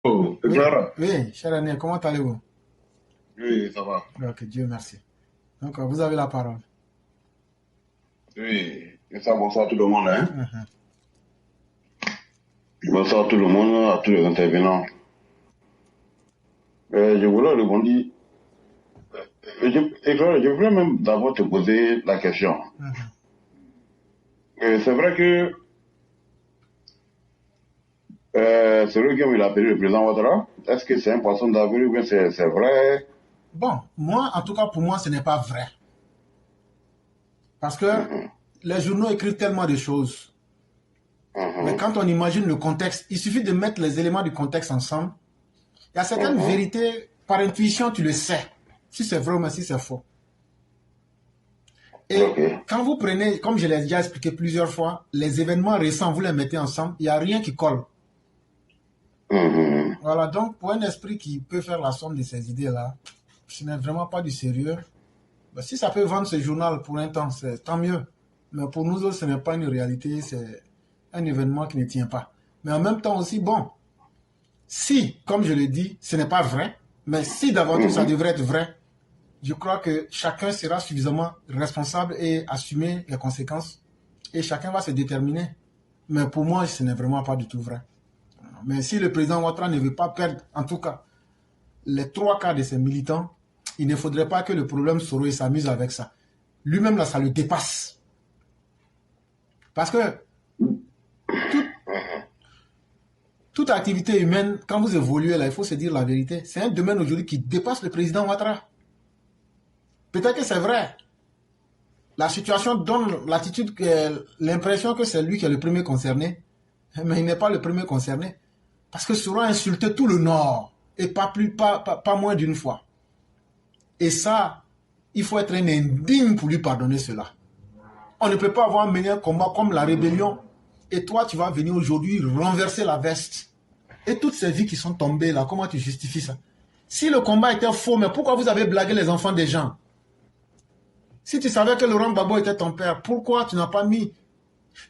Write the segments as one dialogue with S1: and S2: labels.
S1: Oh,
S2: Oui,
S1: Clara.
S2: oui, cher ami, comment allez-vous?
S1: Oui, ça va.
S2: Ok, Dieu merci. Donc, vous avez la parole.
S1: Oui, et ça, bonsoir tout le monde, hein.
S2: Mhm.
S1: Bonsoir tout le monde, à tous les intervenants. Je voulais rebondir. Et Clara, je voulais même d'abord te poser la question.
S2: Mhm.
S1: C'est vrai que celui qui a appelé le président Ouattara, est-ce que c'est un poisson d'avril ou bien c'est vrai?
S2: Bon, moi, en tout cas, pour moi, ce n'est pas vrai. Parce que
S1: Mhm,
S2: les journaux écrivent tellement de choses. Mais
S1: mhm,
S2: quand on imagine le contexte, il suffit de mettre les éléments du contexte ensemble. Il y a certaines
S1: mhm.
S2: vérités, par intuition, tu le sais. Si c'est vrai ou si c'est faux.
S1: Ok.
S2: Et quand vous prenez, comme je l'ai déjà expliqué plusieurs fois, les événements récents, vous les mettez ensemble, il n'y a rien qui colle.
S1: Mhm,
S2: Voilà, donc pour un esprit qui peut faire la somme de ces idées-là, ce n'est vraiment pas du sérieux. Ben, si ça peut vendre ce journal pour un temps, c'est tant mieux. Mais pour nous autres, ce n'est pas une réalité, c'est un événement qui ne tient pas. Mais en même temps aussi, bon, si, comme je l'ai dit, ce n'est pas vrai, mais si d'aventure ça
S1: mhm.
S2: devrait être vrai, je crois que chacun sera suffisamment responsable et assumer les conséquences. Et chacun va se déterminer. Mais pour moi, ce n'est vraiment pas du tout vrai. Mais si le président Ouattara ne veut pas perdre, en tout cas, les trois quarts de ses militants, il ne faudrait pas que le problème Soro s'amuse avec ça. Lui-même, là, ça le dépasse. Parce que toute, toute activité humaine, quand vous évoluez là, il faut se dire la vérité. C'est un domaine aujourd'hui qui dépasse le président Ouattara. Peut-être que c'est vrai. La situation donne l'attitude, l'impression que c'est lui qui est le premier concerné. Mais il n'est pas le premier concerné. Parce que Soro a insulté tout le Nord. Et pas moins d'une fois. Et ça, il faut être un indigne pour lui pardonner cela. On ne peut pas avoir mené un combat comme la rébellion. Et toi, tu vas venir aujourd'hui renverser la veste. Et toutes ces vies qui sont tombées là, comment tu justifies ça? Si le combat était faux, mais pourquoi vous avez blagué les enfants des gens? Si tu savais que Laurent Gbagbo était ton père, pourquoi tu n'as pas mis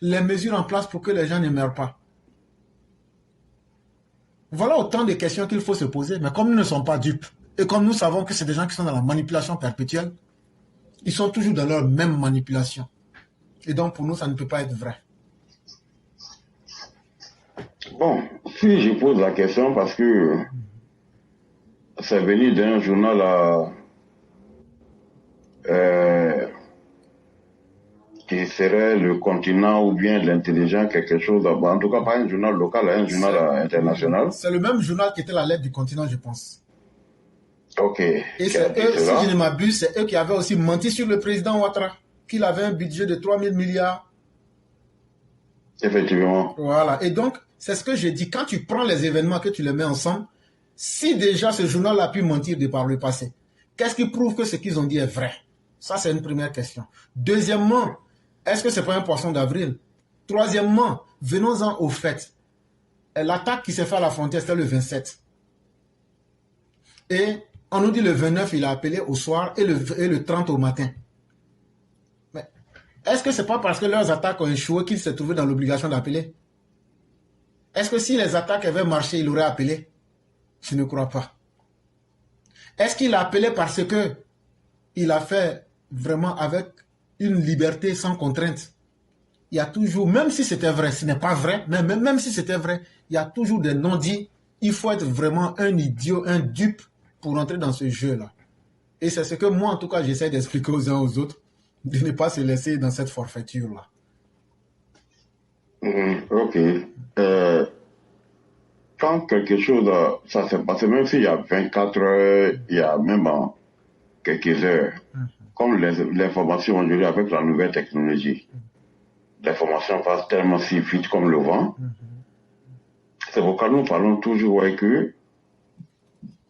S2: les mesures en place pour que les gens ne meurent pas? Voilà autant de questions qu'il faut se poser. Mais comme nous ne sommes pas dupes, et comme nous savons que c'est des gens qui sont dans la manipulation perpétuelle, ils sont toujours dans leur même manipulation. Et donc pour nous, ça ne peut pas être vrai.
S1: Bon, si je pose la question parce que c'est venu d'un journal euh, qui serait le continent ou bien l'intelligent, quelque chose. En tout cas, pas un journal local, un journal international.
S2: C'est le même journal qui était la lettre du continent, je pense.
S1: Ok,
S2: Et
S1: qui a
S2: c'est
S1: dit
S2: eux, si je ne
S1: cela.
S2: m'abuse, c'est eux qui avaient aussi menti sur le président Ouattara, qu'il avait un budget de 3000 milliards.
S1: Effectivement.
S2: Voilà. Et donc, c'est ce que je dis. Quand tu prends les événements, que tu les mets ensemble, si déjà ce journal a pu mentir de par le passé, qu'est-ce qui prouve que ce qu'ils ont dit est vrai? Ça, c'est une première question. Deuxièmement, est-ce que c'est pas un poisson d'avril? Troisièmement, venons-en au fait. L'attaque qui s'est faite à la frontière, c'était le 27. Et on nous dit le 29, il a appelé au soir et le 30 au matin. Mais est-ce que c'est pas parce que leurs attaques ont échoué qu'il s'est trouvé dans l'obligation d'appeler? Est-ce que si les attaques avaient marché, il aurait appelé? Je ne crois pas. Est-ce qu'il a appelé parce que il a fait vraiment avec une liberté sans contrainte? Il y a toujours, même si c'était vrai, ce n'est pas vrai, mais même si c'était vrai, il y a toujours des non-dits. Il faut être vraiment un idiot, un dupe pour entrer dans ce jeu-là. Et c'est ce que moi, en tout cas, j'essaie d'expliquer aux uns aux autres, de ne pas se laisser dans cette forfaiture-là.
S1: Ok. Euh, Quand quelque chose, ça s'est passé, même s'il y a 24 heures, il y a même quelques heures, comme l'information aujourd'hui avec la nouvelle technologie, l'information passe tellement si vite comme le vent. C'est pourquoi nous parlons toujours ouais, que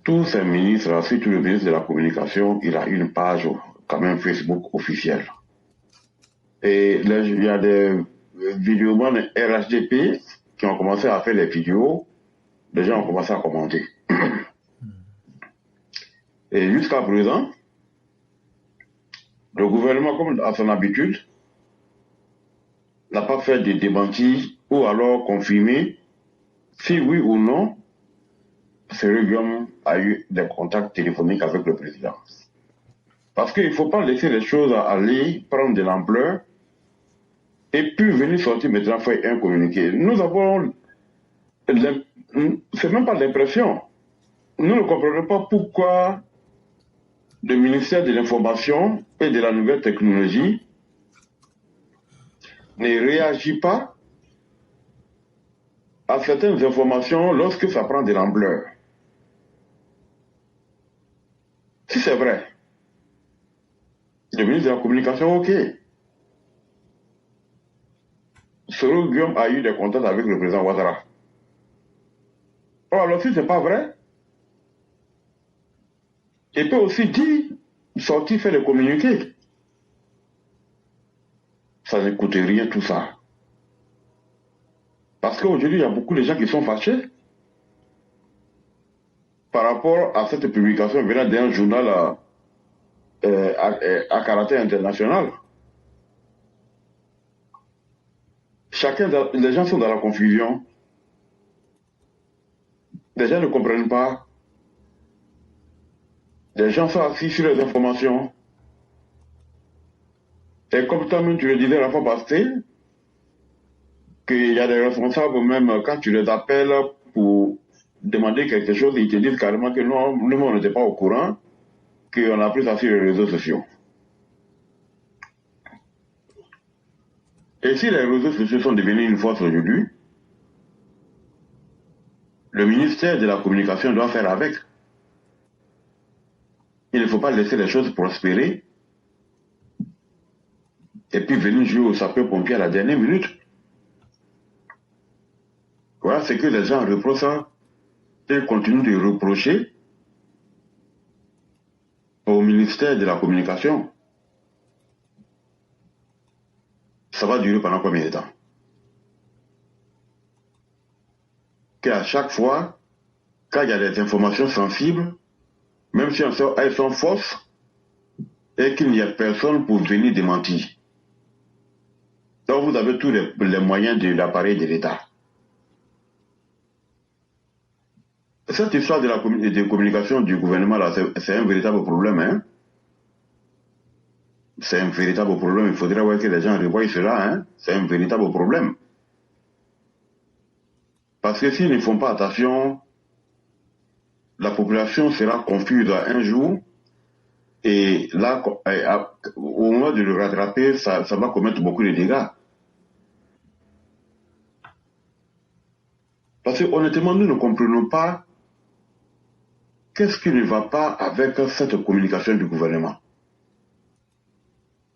S1: tous ces ministres, surtout le ministre de la Communication, il a une page quand même Facebook officielle. Et là, il y a des vidéomans RHDP qui ont commencé à faire les vidéos, les gens ont commencé à commenter. Et jusqu'à présent, le gouvernement, comme à son habitude, n'a pas fait de démenti ou alors confirmé si oui ou non Cyril Guillaume a eu des contacts téléphoniques avec le président. Parce qu'il ne faut pas laisser les choses aller, prendre de l'ampleur, et puis venir sortir maintenant faire un communiqué. Nous avons, c'est même pas l'impression. Nous ne comprenons pas pourquoi le ministère de l'Information et de la Nouvelle Technologie ne réagit pas à certaines informations lorsque ça prend de l'ampleur. Si c'est vrai, le ministre de la Communication, ok. Cyril Guillaume a eu des contacts avec le président Ouattara. Alors si ce n'est pas vrai, il peut aussi dire, sortir, faire des communiqués. Ça ne coûte rien tout ça. Parce qu'aujourd'hui, il y a beaucoup de gens qui sont fâchés par rapport à cette publication venant d'un journal à caractère international. Les gens sont dans la confusion. Les gens ne comprennent pas. Les gens sont assis sur les informations. Et comme toi-même tu le disais la fois passée, qu'il y a des responsables, même quand tu les appelles pour demander quelque chose, ils te disent carrément que non, nous on n'était pas au courant, qu'on a pris ça sur les réseaux sociaux. Et si les réseaux sociaux sont devenus une force aujourd'hui, le ministère de la Communication doit faire avec. Il ne faut pas laisser les choses prospérer et puis venir jouer au sapeur-pompier à la dernière minute. Voilà ce que les gens reprochent et continuent de reprocher au ministère de la Communication. Ça va durer pendant combien de temps? Qu'à chaque fois, quand il y a des informations sensibles, même si elles sont fausses, et qu'il n'y a personne pour venir démentir. Donc vous avez tous les moyens de l'appareil de l'État. Cette histoire de communication du gouvernement, là, c'est un véritable problème. Hein? C'est un véritable problème. Il faudrait voir que les gens revoient cela. Hein? C'est un véritable problème. Parce que s'ils ne font pas attention, la population sera confuse un jour. Et là, au moment de le rattraper, ça va commettre beaucoup de dégâts. Parce que honnêtement, nous ne comprenons pas qu'est-ce qui ne va pas avec cette communication du gouvernement.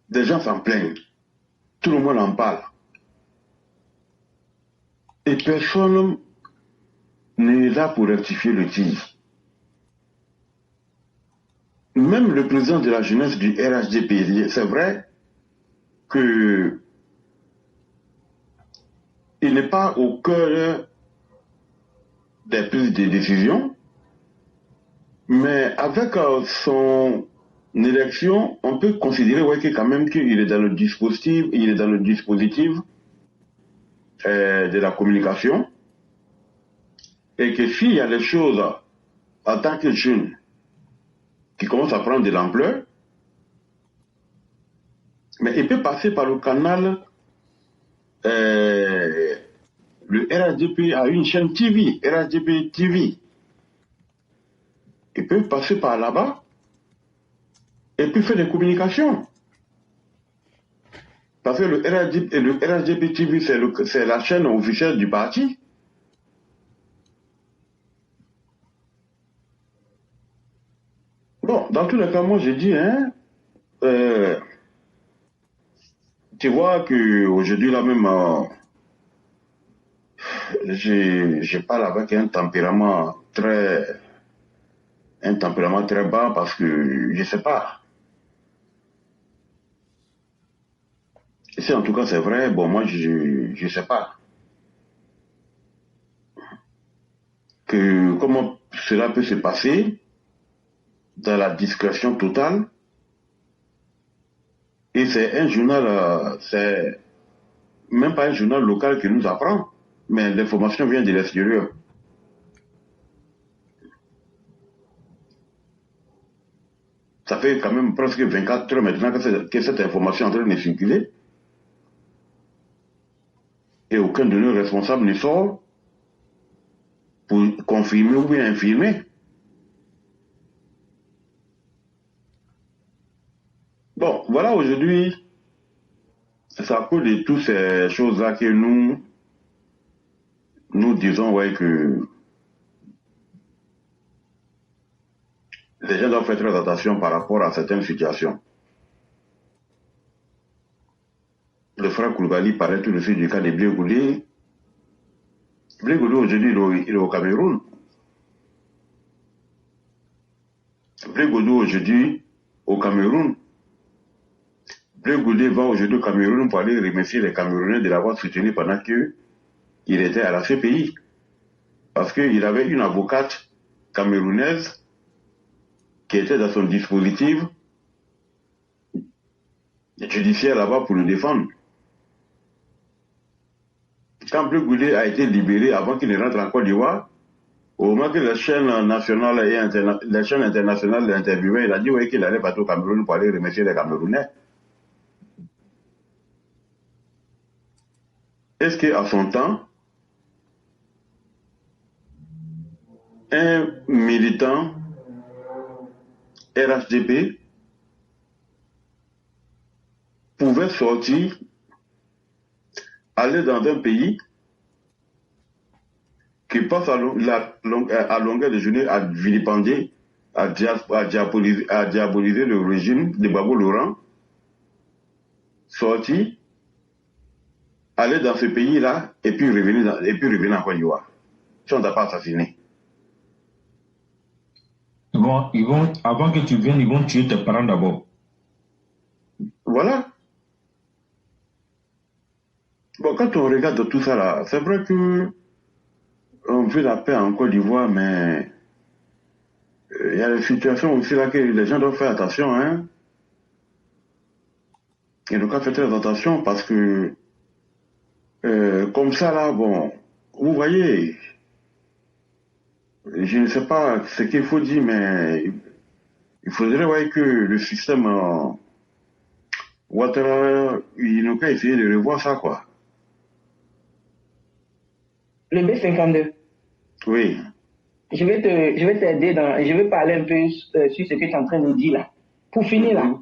S1: Des gens s'en plaignent. Tout le monde en parle. Et personne n'est là pour rectifier le tir. Même le président de la jeunesse du RHDP, c'est vrai que il n'est pas au cœur des prises de décision, mais avec son élection, on peut considérer que quand même qu'il est dans le dispositif, de la communication, et que s'il y a des choses en tant que jeune qui commencent à prendre de l'ampleur, mais il peut passer par le canal. Le RHDP a une chaîne TV, RHDP TV. Il peut passer par là-bas et puis faire des communications. Parce que le RHDP TV, c'est la chaîne officielle du parti. Bon, dans tous les cas, moi je dis, hein, tu vois qu'aujourd'hui là même, je parle avec un tempérament très bas parce que je sais pas. Et si en tout cas c'est vrai, bon moi je sais pas. Comment cela peut se passer dans la discrétion totale. Et c'est un journal, c'est même pas un journal local qui nous apprend, mais l'information vient de l'extérieur. fait quand même presque 24 heures maintenant que cette information est en train de circuler. Et aucun de nos responsables ne sort pour confirmer ou bien infirmer. Bon, voilà, aujourd'hui, c'est à cause de toutes ces choses-là que nous disons ouais, que les gens doivent faire très attention par rapport à certaines situations. Le frère Koulibaly parlait tout de suite du cas de Blé Goulé. Blé Goulé, aujourd'hui, il est au Cameroun. Blé Goulé, aujourd'hui, au Cameroun. Blé Goulé va aujourd'hui au Cameroun pour aller remercier les Camerounais de l'avoir soutenu pendant qu'il était à la CPI. Parce qu'il avait une avocate camerounaise qui était dans son dispositif judiciaire là-bas pour le défendre. Quand Blé Goulé a été libéré avant qu'il ne rentre en Côte d'Ivoire, au moment que les chaînes nationales et les chaînes internationales l'interviewaient, il a dit oui, qu'il allait partir au Cameroun pour aller remercier les Camerounais. Est-ce qu'à son temps, un militant RHDP pouvait sortir, aller dans un pays qui passe à longueur de journée à vilipender, à diaboliser le régime de Gbagbo Laurent, sortir, aller dans ce pays-là et puis revenir en Côte d'Ivoire. Si on ne t'a pas assassiné.
S3: Avant que tu viennes, ils vont tuer tes parents d'abord.
S1: Voilà. Bon, quand on regarde tout ça là, c'est vrai que on veut la paix en Côte d'Ivoire, mais il y a des situations aussi là que les gens doivent faire attention, hein. Ils doivent faire très attention parce que comme ça là, bon, vous voyez, je ne sais pas ce qu'il faut dire, mais il faudrait voir que le système Ouattara, il n'a qu'à essayer de revoir ça, quoi.
S4: Le B52.
S1: Oui.
S4: Je vais t'aider je vais parler un peu sur ce que tu es en train de dire là. Pour finir là,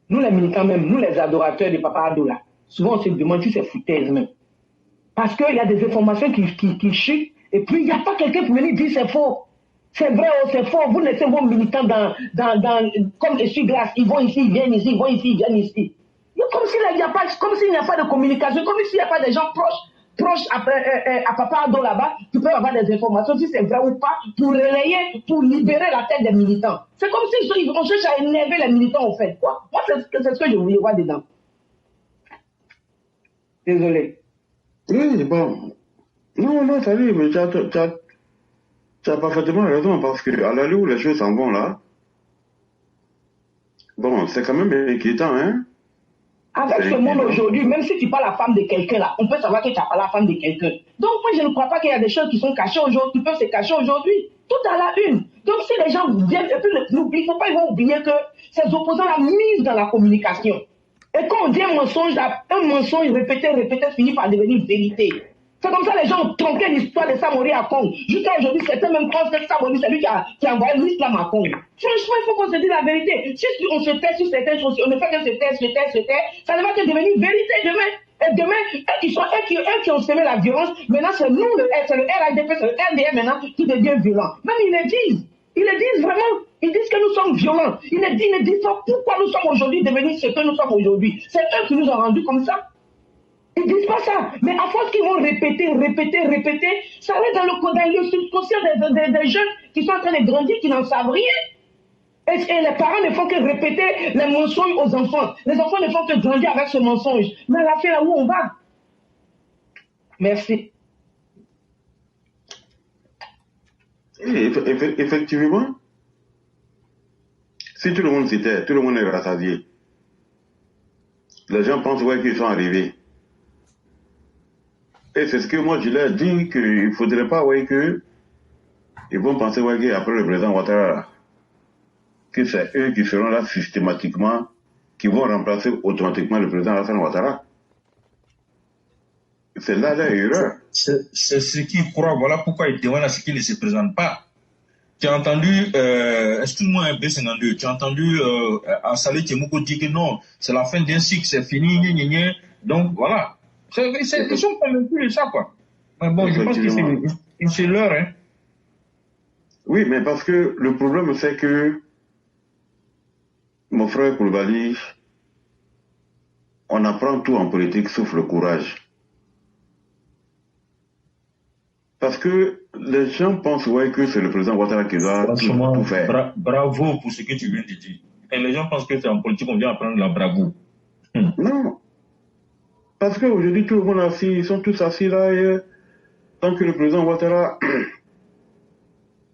S4: nous les militants même, nous les adorateurs de Papa Ado là, souvent on se demande si c'est foutaise même. Parce qu'il y a des informations qui chutent et puis il n'y a pas quelqu'un pour venir dire c'est faux. C'est vrai ou c'est faux. Vous laissez vos militants comme essuie-glace. Ils vont ici, ils viennent ici, ils vont ici, ils viennent ici. Comme s'il n'y a pas de communication, comme s'il n'y a pas de gens proches à Papa Ado là-bas, qui peuvent avoir des informations, si c'est vrai ou pas, pour relayer, pour libérer la tête des militants. C'est comme si on cherche à énerver les militants, en fait, quoi. Moi, c'est ce que je voulais voir dedans. Désolé.
S1: Oui, bon. Non, ça dit, mais tu as parfaitement raison, parce que à l'allure où les choses s'en vont là, bon, c'est quand même inquiétant, hein.
S4: Avec ce monde aujourd'hui, même si tu parles la femme de quelqu'un là, on peut savoir que tu n'as pas la femme de quelqu'un. Donc moi je ne crois pas qu'il y a des choses qui sont cachées aujourd'hui, qui peuvent se cacher aujourd'hui. Tout à la une. Donc si les gens viennent, et puis il ne faut pas ils vont oublier que ces opposants là misent dans la communication. Et quand on dit un mensonge répété, finit par devenir vérité. C'est comme ça les gens ont tronqué l'histoire de Samori à Congo. Jusqu'à aujourd'hui, certains même pensent que Samori, c'est lui qui a envoyé l'islam à Congo. Franchement, il faut qu'on se dise la vérité. Si on se tait sur certaines choses, on ne fait que se taire, ça ne va que devenir vérité demain. Et demain, eux qui ont semé la violence, maintenant c'est nous, c'est le RADP, c'est le RDM maintenant qui devient violent. Même ils le disent vraiment. Ils disent que nous sommes violents. Ils ne disent pas pourquoi nous sommes aujourd'hui devenus ce que nous sommes aujourd'hui. C'est eux qui nous ont rendus comme ça. Ils disent pas ça. Mais à force qu'ils vont répéter, ça va dans le subconscient des jeunes qui sont en train de grandir, qui n'en savent rien. Et les parents ne font que répéter les mensonges aux enfants. Les enfants ne font que grandir avec ce mensonge. Mais à la fin, là où on va. Merci.
S1: Effectivement, si tout le monde s'était, tout le monde est rassasié, les gens pensent ouais, qu'ils sont arrivés. Et c'est ce que moi je leur dis qu'il ne faudrait pas ouais, que ils vont penser ouais, qu'après le président Ouattara, que c'est eux qui seront là systématiquement, qui vont remplacer automatiquement le président Alassane Ouattara. C'est là l'erreur.
S3: C'est ce qu'ils croient. Voilà pourquoi ils demandent à ce qu'ils ne se présentent pas. Tu as entendu, excuse-moi, B52, tu as entendu Saleh Tchemouko dire que non, c'est la fin d'un cycle, c'est fini, donc voilà. Ils sont convaincus de ça, quoi. Mais bon, je pense que c'est l'heure, hein.
S1: Oui, mais parce que le problème, c'est que, mon frère Koulibaly, on apprend tout en politique sauf le courage. Parce que les gens pensent que c'est le président Ouattara qui doit tout faire.
S3: Bravo pour ce que tu viens de dire. Et les gens pensent que c'est en politique, on vient apprendre la bravoure.
S1: Non. Parce qu'aujourd'hui, tout le monde est assis, ils sont tous assis là, et tant que le président Ouattara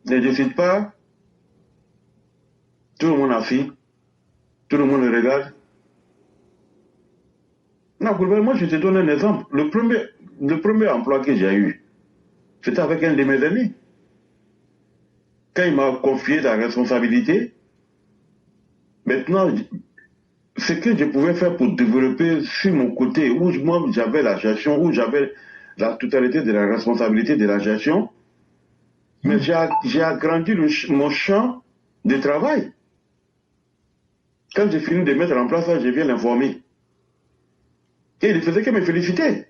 S1: ne décide pas, tout le monde est assis, tout le monde le regarde. Non, moi je te donne un exemple. Le premier emploi que j'ai eu, c'était avec un de mes amis. Quand il m'a confié la responsabilité, maintenant, ce que je pouvais faire pour développer sur mon côté, où moi j'avais la gestion, où j'avais la totalité de la responsabilité de la gestion, mais j'ai agrandi mon champ de travail. Quand j'ai fini de mettre en place ça, je viens l'informer. Et il ne faisait que me féliciter.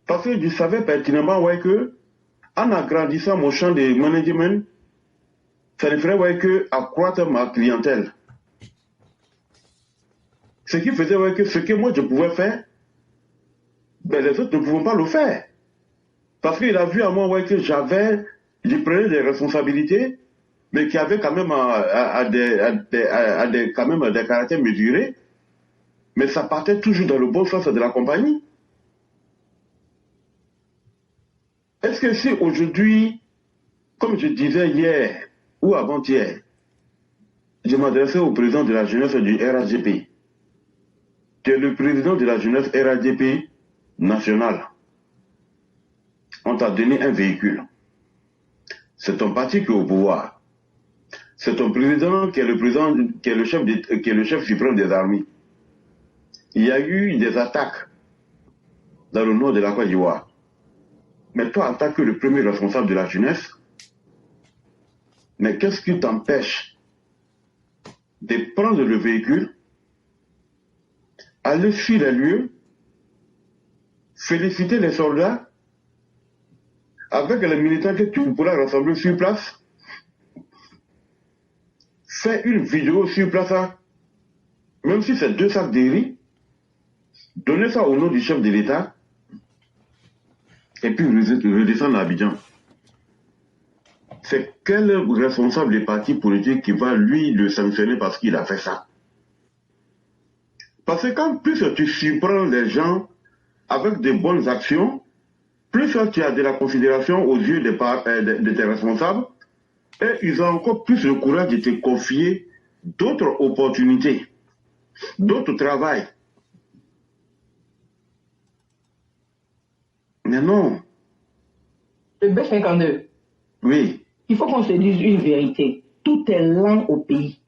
S1: Parce que je savais pertinemment que, en agrandissant mon champ de management, ça ne ferait que accroître ma clientèle. Ce qui faisait que ce que moi je pouvais faire, ben les autres ne pouvaient pas le faire. Parce qu'il a vu à moi que je prenais des responsabilités, mais qui avaient quand même quand même des caractères mesurés, mais ça partait toujours dans le bon sens de la compagnie. Est-ce que si aujourd'hui, comme je disais hier ou avant-hier, je m'adressais au président de la jeunesse du RHDP, qui est le président de la jeunesse RHDP nationale, on t'a donné un véhicule. C'est ton parti qui est au pouvoir. C'est ton président qui est le président, qui est le chef suprême des armées. Il y a eu des attaques dans le nord de la Côte d'Ivoire. Mais toi, en tant que le premier responsable de la jeunesse, mais qu'est-ce qui t'empêche de prendre le véhicule, aller sur les lieux, féliciter les soldats, avec les militants que tu pourras rassembler sur place, faire une vidéo sur place, même si c'est 2 sacs de riz, donner ça au nom du chef de l'État, et puis redescendre à Abidjan. C'est quel responsable des partis politiques qui va lui le sanctionner parce qu'il a fait ça? Parce que quand plus tu surprends les gens avec de bonnes actions, plus tu as de la considération aux yeux de tes responsables, et ils ont encore plus le courage de te confier d'autres opportunités, d'autres travail. Mais non.
S4: Le B52.
S1: Oui.
S4: Il faut qu'on se dise une vérité. Tout est lent au pays.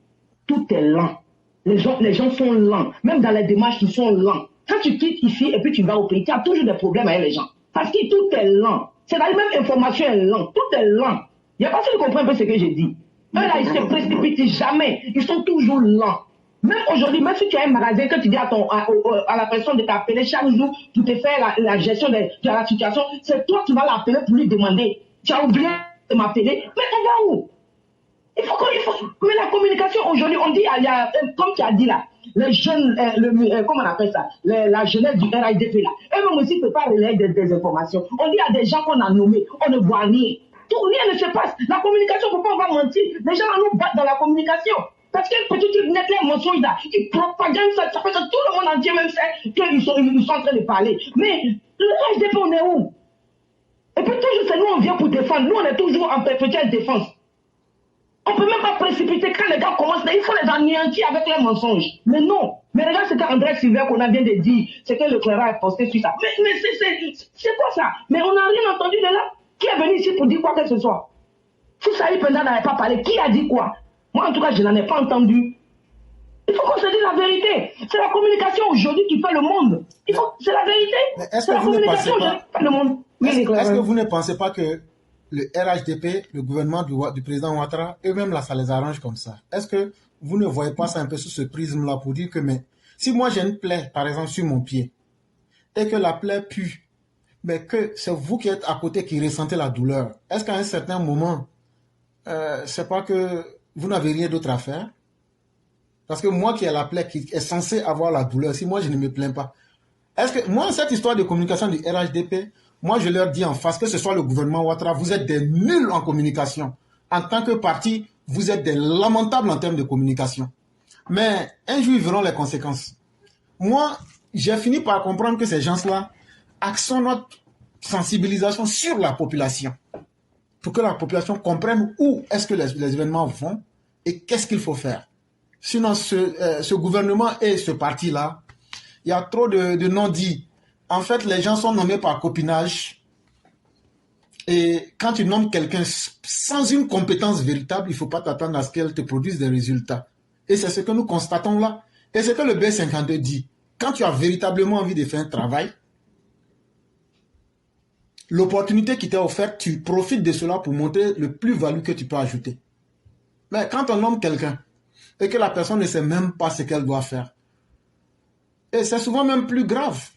S4: Tout est lent. Les gens sont lents. Même dans les démarches, ils sont lents. Quand tu quittes ici et puis tu vas au pays, tu as toujours des problèmes avec les gens. Parce que tout est lent. C'est la même information est lent. Tout est lent. Il n'y a pas si vous comprenez un peu ce que j'ai dit. Eux là, ils se précipitent jamais. Ils sont toujours lents. Même aujourd'hui, même si tu as un magasin, que tu dis à la personne de t'appeler chaque jour pour te faire la gestion de la situation, c'est toi qui vas l'appeler pour lui demander. Tu as oublié de m'appeler, mais on va où? Mais la communication aujourd'hui, on dit, il y a, comme tu as dit là, les jeunes, comment on appelle ça, la jeunesse du RIDP là, eux-mêmes aussi ne peuvent pas relayer des informations. On dit à des gens qu'on a nommés, on ne voit rien. Tout, rien ne se passe. La communication, pourquoi on va mentir? Les gens nous battent dans la communication. Parce que petit truc net, les mensonges là, ils propagandent ça, ça fait que tout le monde entier même sait qu'ils sont en train de parler. Mais le RHDP, on est où? Et puis toujours, c'est nous, on vient pour défendre. Nous, on est toujours en perpétuelle défense. On ne peut même pas précipiter quand les gars commencent, il faut les anéantir avec les mensonges. Mais non. Mais regarde ce qu'André Silver qu'on a vient de dire, c'est que le Cléra est posté sur ça. Mais c'est quoi ça? Mais on n'a rien entendu de là. Qui est venu ici pour dire quoi que ce soit? Si Saïd Penda n'avait pas parlé, qui a dit quoi? Moi, en tout cas, je n'en ai pas entendu. Il faut qu'on se dise la vérité. C'est la communication aujourd'hui qui fait le monde. C'est la vérité. C'est la communication aujourd'hui qui fait le monde.
S2: Est-ce que vous ne pensez pas que le RHDP, le gouvernement du président Ouattara, eux-mêmes, là, ça les arrange comme ça? Est-ce que vous ne voyez pas ça un peu sous ce prisme-là pour dire que, mais si moi j'ai une plaie, par exemple, sur mon pied, et que la plaie pue, mais que c'est vous qui êtes à côté qui ressentez la douleur, est-ce qu'à un certain moment, c'est pas que vous n'avez rien d'autre à faire? Parce que moi qui ai la plaie, qui est censé avoir la douleur, si moi je ne me plains pas, est-ce que moi, cette histoire de communication du RHDP, moi je leur dis en face, que ce soit le gouvernement Ouattara, vous êtes des nuls en communication. En tant que parti, vous êtes des lamentables en termes de communication. Mais un jour, ils verront les conséquences. Moi, j'ai fini par comprendre que ces gens-là axent notre sensibilisation sur la population. Pour que la population comprenne où est-ce que les événements vont et qu'est-ce qu'il faut faire. Sinon, ce gouvernement et ce parti-là, il y a trop de non-dits. En fait, les gens sont nommés par copinage. Et quand tu nommes quelqu'un sans une compétence véritable, il ne faut pas t'attendre à ce qu'elle te produise des résultats. Et c'est ce que nous constatons là. Et c'est ce que le B52 dit. Quand tu as véritablement envie de faire un travail, l'opportunité qui t'est offerte, tu profites de cela pour montrer le plus-value que tu peux ajouter. Mais quand on nomme quelqu'un et que la personne ne sait même pas ce qu'elle doit faire, et c'est souvent même plus grave.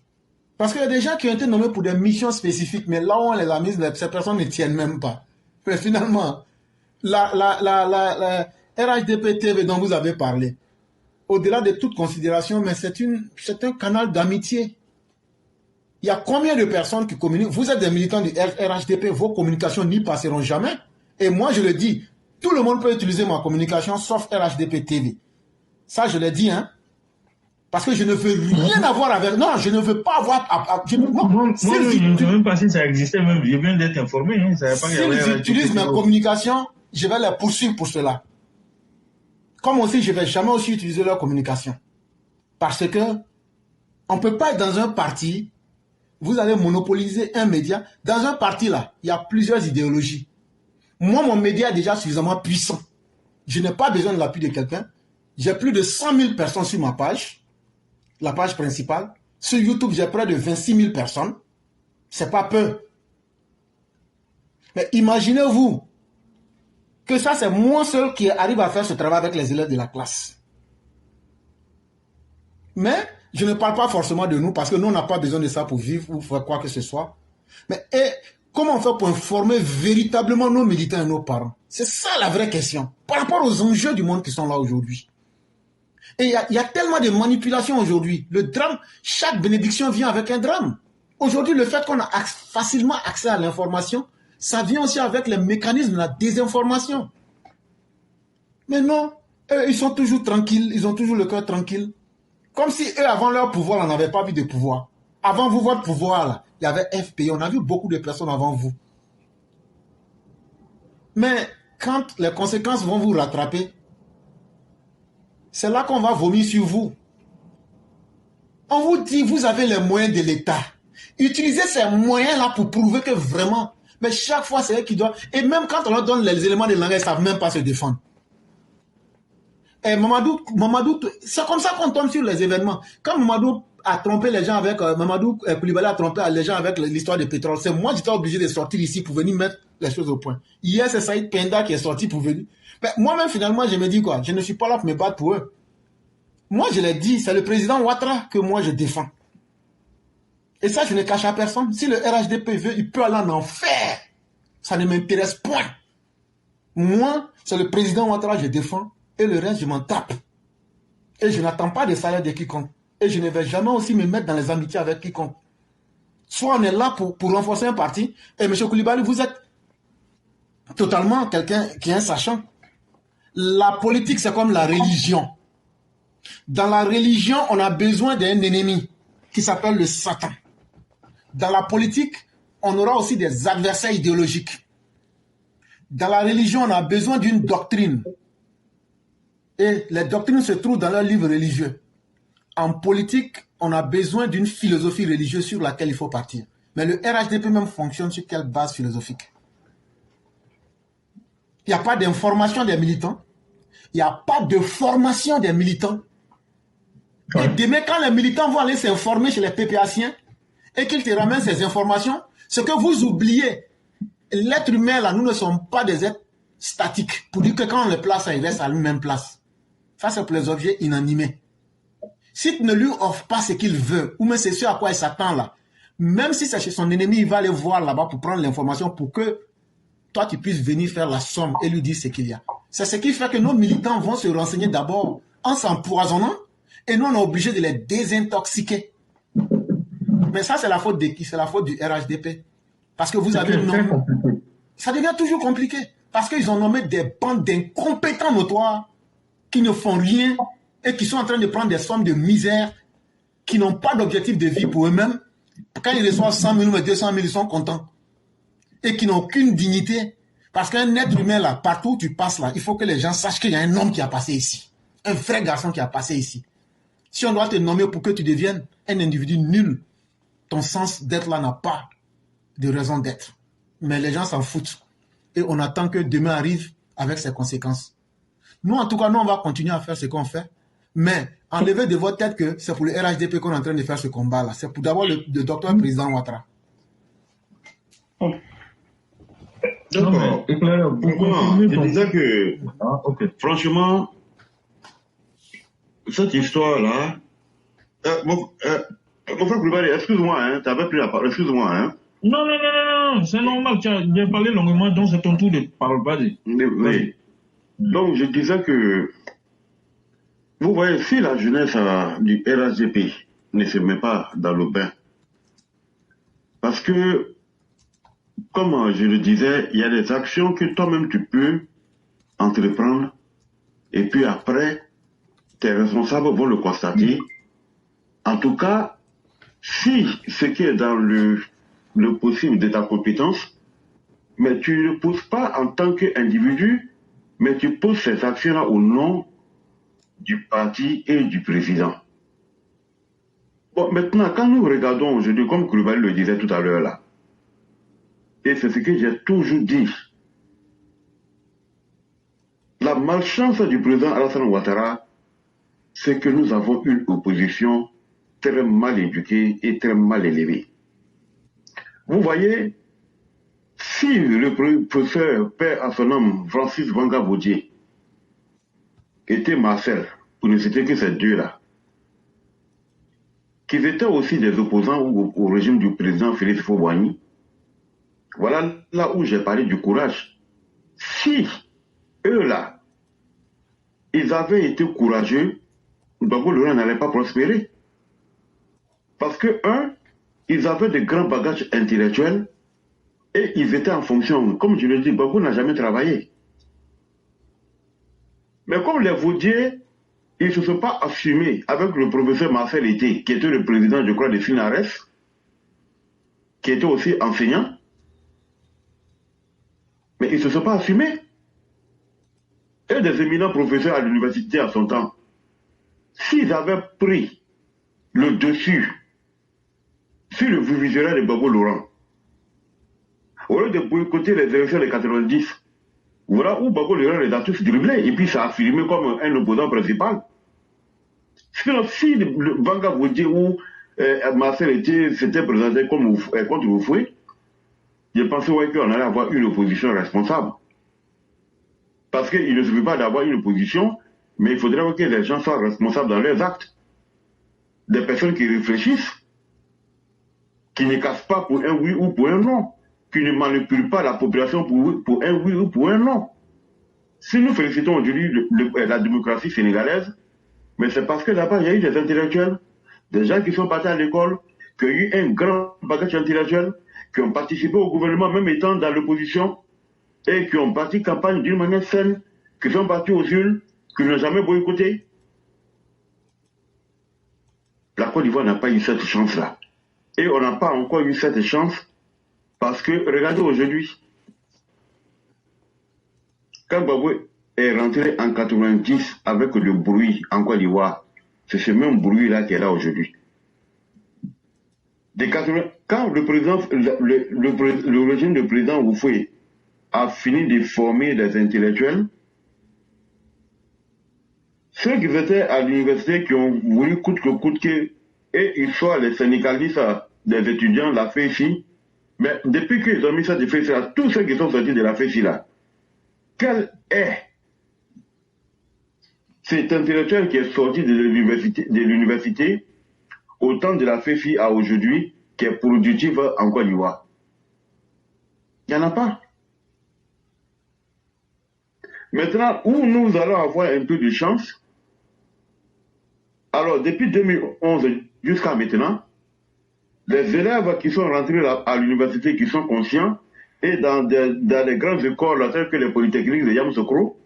S2: Parce qu'il y a des gens qui ont été nommés pour des missions spécifiques, mais là où on les a mises, ces personnes ne tiennent même pas. Mais finalement, la RHDP TV dont vous avez parlé, au-delà de toute considération, mais c'est un canal d'amitié. Il y a combien de personnes qui communiquent? Vous êtes des militants du RHDP, vos communications n'y passeront jamais. Et moi, je le dis, tout le monde peut utiliser ma communication, sauf RHDP TV. Ça, je l'ai dit, hein. Parce que je ne veux rien avoir avec... Non, je ne veux pas avoir...
S3: Moi, je ne sais même pas si ça existait même. Je viens d'être informé. Hein.
S2: S'ils utilisent ma communication, je vais les poursuivre pour cela. Comme aussi, je ne vais jamais aussi utiliser leur communication. Parce que on ne peut pas être dans un parti, vous allez monopoliser un média. Dans un parti, là, il y a plusieurs idéologies. Moi, mon média est déjà suffisamment puissant. Je n'ai pas besoin de l'appui de quelqu'un. J'ai plus de 100 000 personnes sur ma page. La page principale. Sur YouTube, j'ai près de 26 000 personnes. C'est pas peu. Mais imaginez-vous que ça, c'est moi seul qui arrive à faire ce travail avec les élèves de la classe. Mais je ne parle pas forcément de nous parce que nous, on n'a pas besoin de ça pour vivre ou faire quoi que ce soit. Mais comment on fait pour informer véritablement nos militants et nos parents? C'est ça la vraie question. Par rapport aux enjeux du monde qui sont là aujourd'hui. Et il y a tellement de manipulations aujourd'hui. Le drame, chaque bénédiction vient avec un drame. Aujourd'hui, le fait qu'on a facilement accès à l'information, ça vient aussi avec les mécanismes de la désinformation. Mais non, eux, ils sont toujours tranquilles, ils ont toujours le cœur tranquille. Comme si eux, avant leur pouvoir, on n'avait pas vu de pouvoir. Avant vous, votre pouvoir, là, il y avait FPI, on a vu beaucoup de personnes avant vous. Mais quand les conséquences vont vous rattraper, c'est là qu'on va vomir sur vous. On vous dit, vous avez les moyens de l'État. Utilisez ces moyens-là pour prouver que vraiment, mais chaque fois, c'est eux qui doivent... Et même quand on leur donne les éléments de langage, ils ne savent même pas se défendre. Et Mamadou, c'est comme ça qu'on tombe sur les événements. Quand Mamadou a trompé les gens avec... Mamadou Koulibaly a trompé les gens avec l'histoire du pétrole, c'est moi qui j'étais obligé de sortir ici pour venir mettre les choses au point. Hier, c'est Saïd Penda qui est sorti pour venir... Mais moi-même, finalement, je me dis quoi? Je ne suis pas là pour me battre pour eux. Moi, je l'ai dit, c'est le président Ouattara que moi, je défends. Et ça, je ne cache à personne. Si le RHDP veut, il peut aller en enfer. Ça ne m'intéresse point. Moi, c'est le président Ouattara que je défends. Et le reste, je m'en tape. Et je n'attends pas de salaire de quiconque. Et je ne vais jamais aussi me mettre dans les amitiés avec quiconque. Soit on est là pour renforcer un parti. Et M. Koulibaly, vous êtes totalement quelqu'un qui est un sachant. La politique, c'est comme la religion. Dans la religion, on a besoin d'un ennemi qui s'appelle le Satan. Dans la politique, on aura aussi des adversaires idéologiques. Dans la religion, on a besoin d'une doctrine. Et les doctrines se trouvent dans leurs livres religieux. En politique, on a besoin d'une philosophie religieuse sur laquelle il faut partir. Mais le RHDP même fonctionne sur quelle base philosophique? Il n'y a pas d'information des militants. Il n'y a pas de formation des militants. Et demain, quand les militants vont aller s'informer chez les PPAciens et qu'ils te ramènent ces informations, ce que vous oubliez, l'être humain, là, nous ne sommes pas des êtres statiques. Pour dire que quand on les place, il reste à la même place. Ça, c'est pour les objets inanimés. Si tu ne lui offres pas ce qu'il veut, ou même c'est ce à quoi il s'attend là, même si c'est chez son ennemi, il va aller voir là-bas pour prendre l'information pour que toi, tu puisses venir faire la somme et lui dire ce qu'il y a. C'est ce qui fait que nos militants vont se renseigner d'abord en s'empoisonnant et nous, on est obligé de les désintoxiquer. Mais ça, c'est la faute de qui? C'est la faute du RHDP. Parce que vous avez nommé... Ça devient toujours compliqué. Parce qu'ils ont nommé des bandes d'incompétents notoires qui ne font rien et qui sont en train de prendre des sommes de misère, qui n'ont pas d'objectif de vie pour eux-mêmes. Quand ils reçoivent 100 000 ou 200 000, ils sont contents. Et qui n'ont aucune dignité. Parce qu'un être humain, là, partout où tu passes, là, il faut que les gens sachent qu'il y a un homme qui a passé ici. Un vrai garçon qui a passé ici. Si on doit te nommer pour que tu deviennes un individu nul, ton sens d'être là n'a pas de raison d'être. Mais les gens s'en foutent. Et on attend que demain arrive avec ses conséquences. Nous, en tout cas, nous, on va continuer à faire ce qu'on fait. Mais enlevez de votre tête que c'est pour le RHDP qu'on est en train de faire ce combat-là. C'est pour d'abord le docteur président Ouattara.
S1: D'accord. Je disais que, franchement, cette histoire-là, mon frère Koulibaly, excuse-moi, hein, tu avais pris la parole, excuse-moi. Hein.
S3: Non, c'est normal, tu as parlé longuement, donc c'est ton tour de parole, vas-y.
S1: Oui. Donc, je disais que, vous voyez, si la jeunesse du RHDP ne se met pas dans le bain, parce que, comme je le disais, il y a des actions que toi-même tu peux entreprendre, et puis après, tes responsables vont le constater. En tout cas, si ce qui est dans le possible de ta compétence, mais tu ne poses pas en tant qu'individu, mais tu poses ces actions-là au nom du parti et du président. Bon, maintenant, quand nous regardons aujourd'hui, comme Koulibaly le disait tout à l'heure là, et c'est ce que j'ai toujours dit, la malchance du président Alassane Ouattara, c'est que nous avons une opposition très mal éduquée et très mal élevée. Vous voyez, si le professeur père à son nom, Francis Vanga-Baudier, était Marcel, pour ne citer que ces deux-là, qui étaient aussi des opposants au régime du président Félix Houphouët-Boigny, voilà là où j'ai parlé du courage. Si eux-là, ils avaient été courageux, Gbagbo Laurent n'allait pas prospérer. Parce que, ils avaient de grands bagages intellectuels et ils étaient en fonction. Comme je le dis, Gbagbo n'a jamais travaillé. Mais comme les Vaudiers, ils ne se sont pas assumés avec le professeur Marcel Été, qui était le président, je crois, de FINARES, qui était aussi enseignant. Mais ils ne se sont pas assumés. Et des éminents professeurs à l'université à son temps, s'ils avaient pris le dessus sur le visionnaire de Gbagbo Laurent, au lieu de boycotter les élections de 90, voilà où Gbagbo Laurent les a tous dribblés, et puis ça a affirmé comme un opposant principal. Sinon, si le Vanga Baudier ou Marcel s'était présenté comme contre Houphouët, je pensais qu'on allait avoir une opposition responsable. Parce qu'il ne suffit pas d'avoir une opposition, mais il faudrait que les gens soient responsables dans leurs actes. Des personnes qui réfléchissent, qui ne cassent pas pour un oui ou pour un non, qui ne manipulent pas la population pour un oui ou pour un non. Si nous félicitons aujourd'hui la démocratie sénégalaise, mais c'est parce que là-bas, il y a eu des intellectuels, des gens qui sont partis à l'école, qui ont eu un grand bagage intellectuel, qui ont participé au gouvernement, même étant dans l'opposition, et qui ont parti campagne d'une manière saine, qui sont partis aux urnes, qui n'ont jamais boycotté. La Côte d'Ivoire n'a pas eu cette chance-là. Et on n'a pas encore eu cette chance parce que, regardez aujourd'hui, quand Gbagbo est rentré en 90 avec le bruit en Côte d'Ivoire, c'est ce même bruit-là qui est là aujourd'hui. Quand le régime du président Houphouët a fini de former des intellectuels, ceux qui étaient à l'université, qui ont voulu coûte que coûte et ils soient les syndicalistes des étudiants, la FESI, mais depuis qu'ils ont mis ça de FESI là, tous ceux qui sont sortis de la FESI là, quel est cet intellectuel qui est sorti de l'université au temps de la FESI à aujourd'hui, qui est productif en Côte d'Ivoire? Il n'y en a pas. Maintenant, où nous allons avoir un peu de chance, alors depuis 2011 jusqu'à maintenant, les élèves qui sont rentrés à l'université, qui sont conscients, et dans les grandes écoles telles que les polytechniques de Yamoussoukro,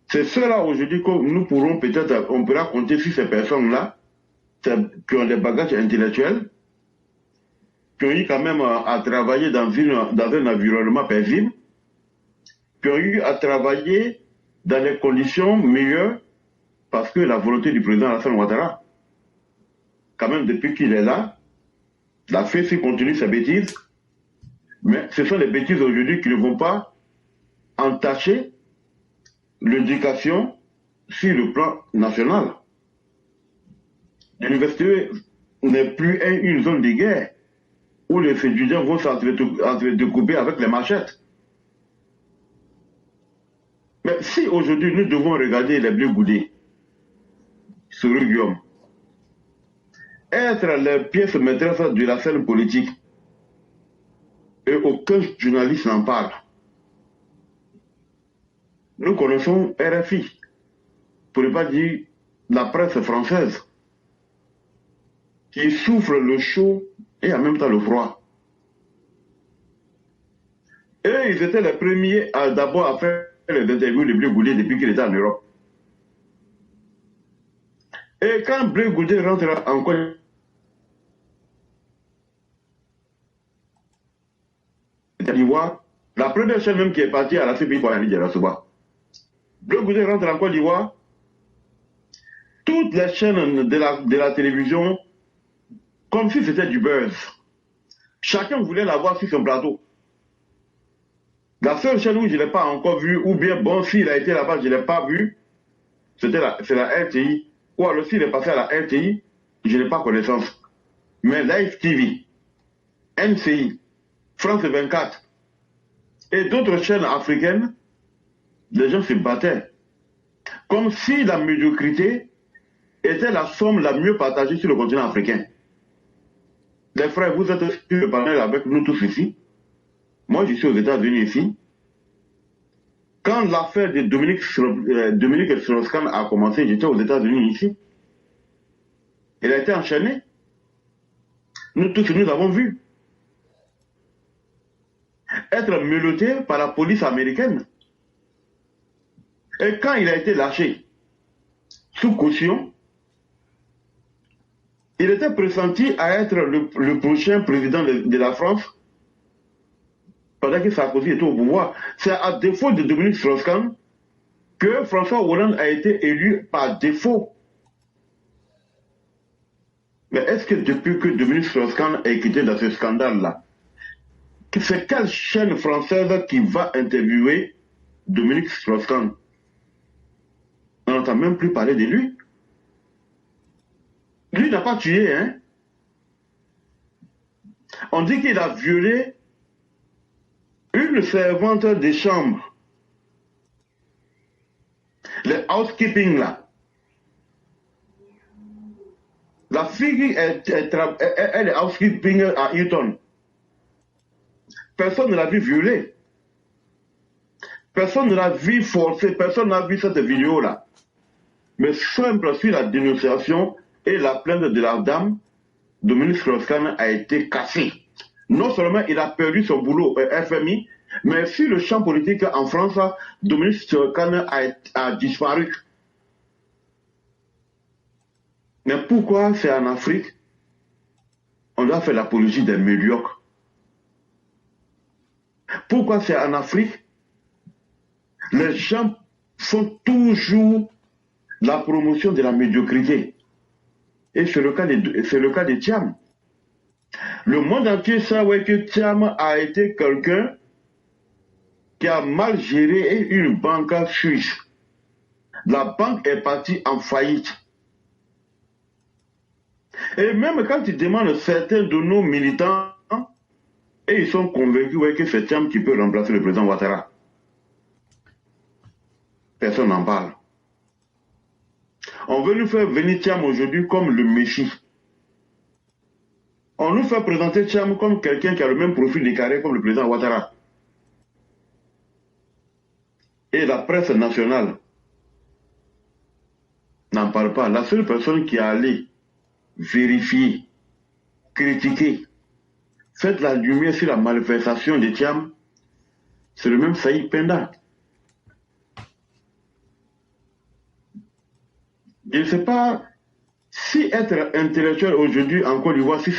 S1: c'est ceux-là aujourd'hui que nous pourrons peut-être, on pourra compter sur ces personnes-là, qui ont des bagages intellectuels, qui ont eu quand même à travailler dans un environnement paisible, qui ont eu à travailler dans des conditions meilleures, parce que la volonté du président Alassane Ouattara, quand même depuis qu'il est là, la FESI continue ses bêtises, mais ce sont les bêtises aujourd'hui qui ne vont pas entacher l'éducation sur le plan national. L'université n'est plus une zone de guerre où les étudiants vont s'entrecouper avec les machettes. Mais si aujourd'hui nous devons regarder les Bleus Goudé, sur le Guillaume, être les pièces maîtresses de la scène politique, et aucun journaliste n'en parle. Nous connaissons RFI, pour ne pas dire la presse française, qui souffre le chaud et en même temps le froid. Et ils étaient les premiers d'abord à faire les interviews de Blé Goudé depuis qu'il était en Europe. Et quand Blé Goudé rentre en Côte d'Ivoire, la première chaîne même qui est partie à la CPI pour aller à Souba. Blé Goudé rentre en Côte d'Ivoire, toutes les chaînes de la télévision, comme si c'était du buzz. Chacun voulait l'avoir sur son plateau. La seule chaîne où je ne l'ai pas encore vu, ou bien bon, s'il a été là-bas, je ne l'ai pas vu, c'est la RTI. Ou alors s'il est passé à la RTI, je n'ai pas connaissance. Mais Live TV, NCI, France 24 et d'autres chaînes africaines, les gens se battaient. Comme si la médiocrité était la somme la mieux partagée sur le continent africain. Les frères, vous êtes sur le panel avec nous tous ici. Moi, je suis aux États-Unis ici. Quand l'affaire de Dominique Strauss-Kahn a commencé, j'étais aux États-Unis ici. Il a été enchaîné. Nous tous, nous avons vu. Être menotté par la police américaine. Et quand il a été lâché, sous caution, il était pressenti à être le prochain président de la France pendant que Sarkozy était au pouvoir. C'est à défaut de Dominique Strauss-Kahn que François Hollande a été élu par défaut. Mais est-ce que depuis que Dominique Strauss-Kahn est quitté dans ce scandale-là, c'est quelle chaîne française qui va interviewer Dominique Strauss-Kahn? On n'entend même plus parler de lui. Lui n'a pas tué, hein. On dit qu'il a violé une servante de chambre. Le housekeeping là. La fille, elle est housekeeping à Hilton. Personne ne l'a vu violer. Personne ne l'a vu forcer. Personne n'a vu cette vidéo là. Mais simple sur la dénonciation et la plainte de la dame, Dominique Strauss-Kahn a été cassé. Non seulement il a perdu son boulot FMI, mais sur le champ politique en France, Dominique Strauss-Kahn a disparu. Mais pourquoi c'est en Afrique on doit faire l'apologie des médiocres? Pourquoi c'est en Afrique les gens font toujours la promotion de la médiocrité? Et c'est le cas de Thiam. Le monde entier sait que Thiam a été quelqu'un qui a mal géré une banque suisse. La banque est partie en faillite. Et même quand tu demandes certains de nos militants, et ils sont convaincus que c'est Thiam qui peut remplacer le président Ouattara. Personne n'en parle. On veut nous faire venir Thiam aujourd'hui comme le Messie. On nous fait présenter Thiam comme quelqu'un qui a le même profil des carrés comme le président Ouattara. Et la presse nationale n'en parle pas. La seule personne qui est allée vérifier, critiquer, faire la lumière sur la malversation de Thiam, c'est le même Saïd Penda. Je ne sais pas si être intellectuel aujourd'hui en Côte d'Ivoire, si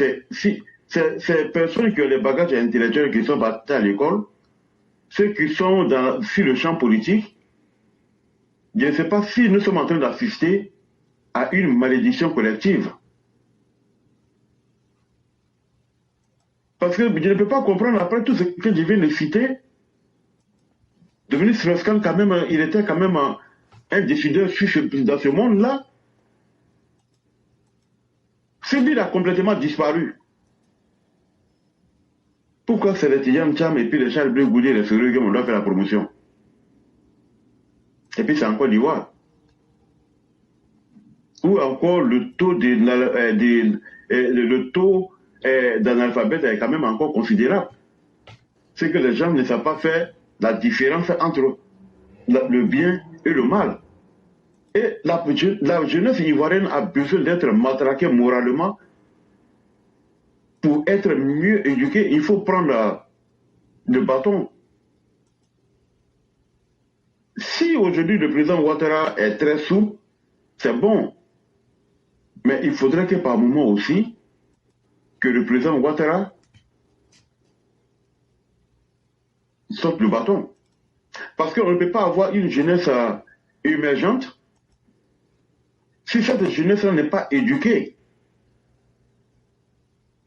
S1: ces personnes qui ont les bagages intellectuels qui sont partis à l'école, ceux qui sont sur le champ politique, je ne sais pas si nous sommes en train d'assister à une malédiction collective. Parce que je ne peux pas comprendre, après tout ce que je viens de citer, Dominique Strauss-Kahn, quand même, il était quand même un décideur dans ce monde-là. Celui-là a complètement disparu. Pourquoi c'est les Tidjane Thiam et puis les Charles Blé Goudé, les Séreux, qui on doit faire la promotion? Et puis c'est en Côte d'Ivoire. Ou encore le taux d'analphabète est quand même encore considérable. C'est que les gens ne savent pas faire la différence entre le bien et le mal. Et la jeunesse ivoirienne a besoin d'être matraquée moralement. Pour être mieux éduquée, il faut prendre le bâton. Si aujourd'hui le président Ouattara est très souple, c'est bon. Mais il faudrait que par moment aussi, que le président Ouattara sorte le bâton. Parce qu'on ne peut pas avoir une jeunesse émergente si cette jeunesse-là n'est pas éduquée.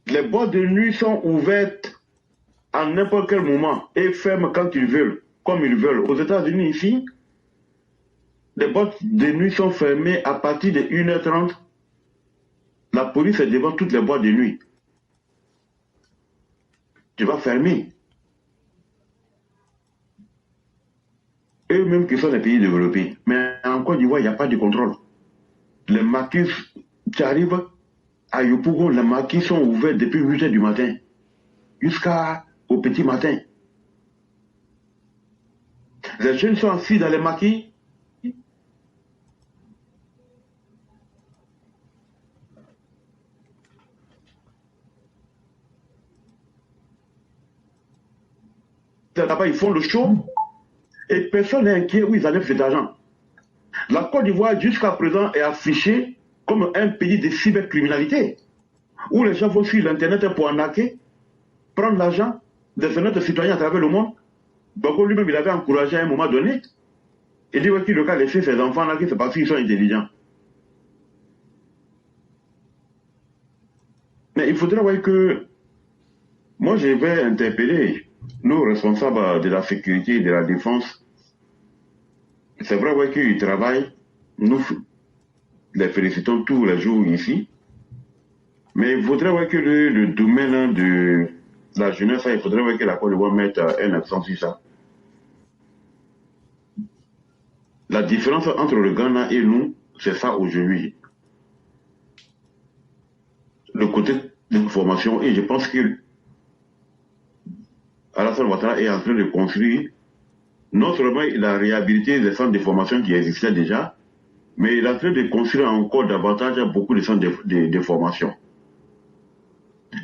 S1: Les boîtes de nuit sont ouvertes à n'importe quel moment et ferment quand ils veulent, comme ils veulent. Aux États-Unis, ici, les boîtes de nuit sont fermées à partir de 1h30. La police est devant toutes les boîtes de nuit. Tu vas fermer. Eux-mêmes qui sont des pays développés. Mais en Côte d'Ivoire, il n'y a pas de contrôle. Les maquis, tu arrives à Yopougon, les maquis sont ouverts depuis 8h du matin jusqu'au petit matin. Les jeunes sont assis dans les maquis. Là-bas, ils font le show et personne n'est inquiet où ils enlèvent cet argent. La Côte d'Ivoire, jusqu'à présent, est affichée comme un pays de cybercriminalité, où les gens vont sur l'Internet pour arnaquer, prendre l'argent des honnêtes citoyens à travers le monde. Bako lui-même, il avait encouragé à un moment donné. Il dit qu'il ne doit laisser ses enfants-là, c'est parce qu'ils sont intelligents. Mais il faudrait voir que, moi je vais interpeller nos responsables de la sécurité et de la défense. C'est vrai qu'ils travaillent, nous les félicitons tous les jours ici, mais il faudrait voir que le domaine de la jeunesse, il faudrait voir que la Côte d'Ivoire mette un accent sur ça. La différence entre le Ghana et nous, c'est ça aujourd'hui. Le côté de formation, et je pense que Alassane Ouattara est en train de construire non seulement il a réhabilité les centres de formation qui existaient déjà, mais il est en train de construire encore davantage beaucoup de centres de formation.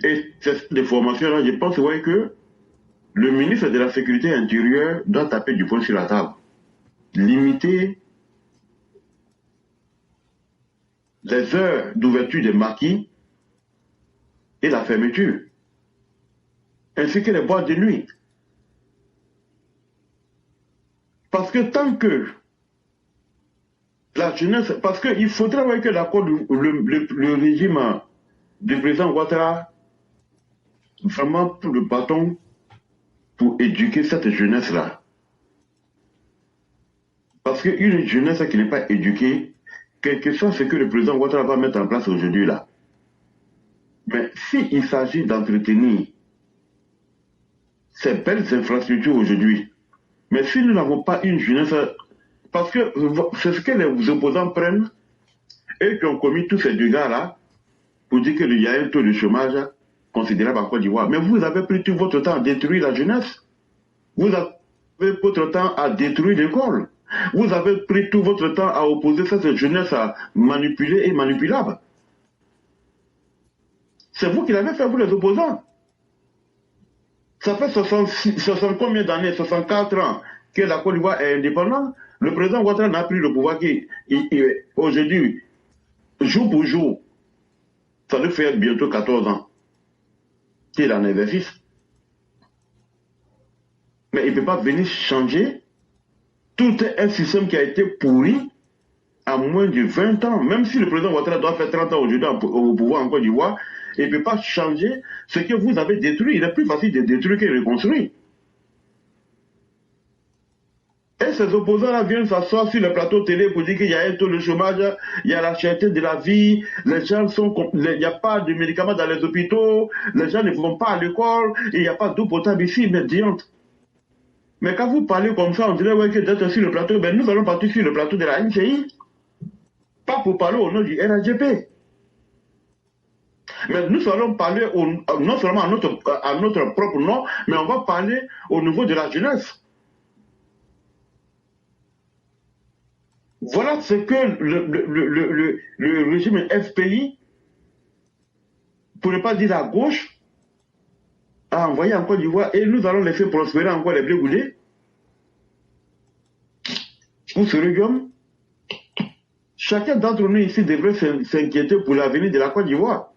S1: Et ces centres de formation-là, je pense que le ministre de la Sécurité intérieure doit taper du poing sur la table. Limiter les heures d'ouverture des maquis et la fermeture, ainsi que les boîtes de nuit. Parce que tant que la jeunesse, parce qu'il faudrait voir que le régime du président Ouattara vraiment pour le bâton pour éduquer cette jeunesse-là. Parce qu'une jeunesse qui n'est pas éduquée, quel que soit ce que le président Ouattara va mettre en place aujourd'hui là, mais s'il s'agit d'entretenir ces belles infrastructures aujourd'hui, mais si nous n'avons pas une jeunesse, parce que c'est ce que les opposants prennent, et qui ont commis tous ces dégâts-là, pour dire qu'il y a un taux de chômage considérable en Côte d'Ivoire. Mais vous avez pris tout votre temps à détruire la jeunesse. Vous avez pris votre temps à détruire l'école. Vous avez pris tout votre temps à opposer cette jeunesse à manipuler et manipulable. C'est vous qui l'avez fait, vous les opposants. Ça fait 60 combien d'années, 64 ans que la Côte d'Ivoire est indépendante. Le président Ouattara n'a pris le pouvoir aujourd'hui, jour pour jour, ça lui fait bientôt 14 ans qu'il est en exercice. Mais il ne peut pas venir changer tout un système qui a été pourri en moins de 20 ans. Même si le président Ouattara doit faire 30 ans aujourd'hui au pouvoir en Côte d'Ivoire, il ne peut pas changer ce que vous avez détruit. Il est plus facile de détruire que de reconstruire. Et ces opposants-là viennent s'asseoir sur le plateau télé pour dire qu'il y a un taux de chômage, il y a la cherté de la vie, les gens il n'y a pas de médicaments dans les hôpitaux, les gens ne vont pas à l'école, il n'y a pas d'eau potable ici, mais diante. Mais quand vous parlez comme ça, on dirait ouais, que d'être sur le plateau, ben nous allons partir sur le plateau de la NCI. Pas pour parler au nom du RAGP. Mais nous allons parler non seulement à notre propre nom, mais on va parler au niveau de la jeunesse. Voilà ce que le régime FPI, pour ne pas dire la gauche, a envoyé en Côte d'Ivoire et nous allons laisser prospérer encore les blés goulés. Pour ce royaume, chacun d'entre nous ici devrait s'inquiéter pour l'avenir de la Côte d'Ivoire.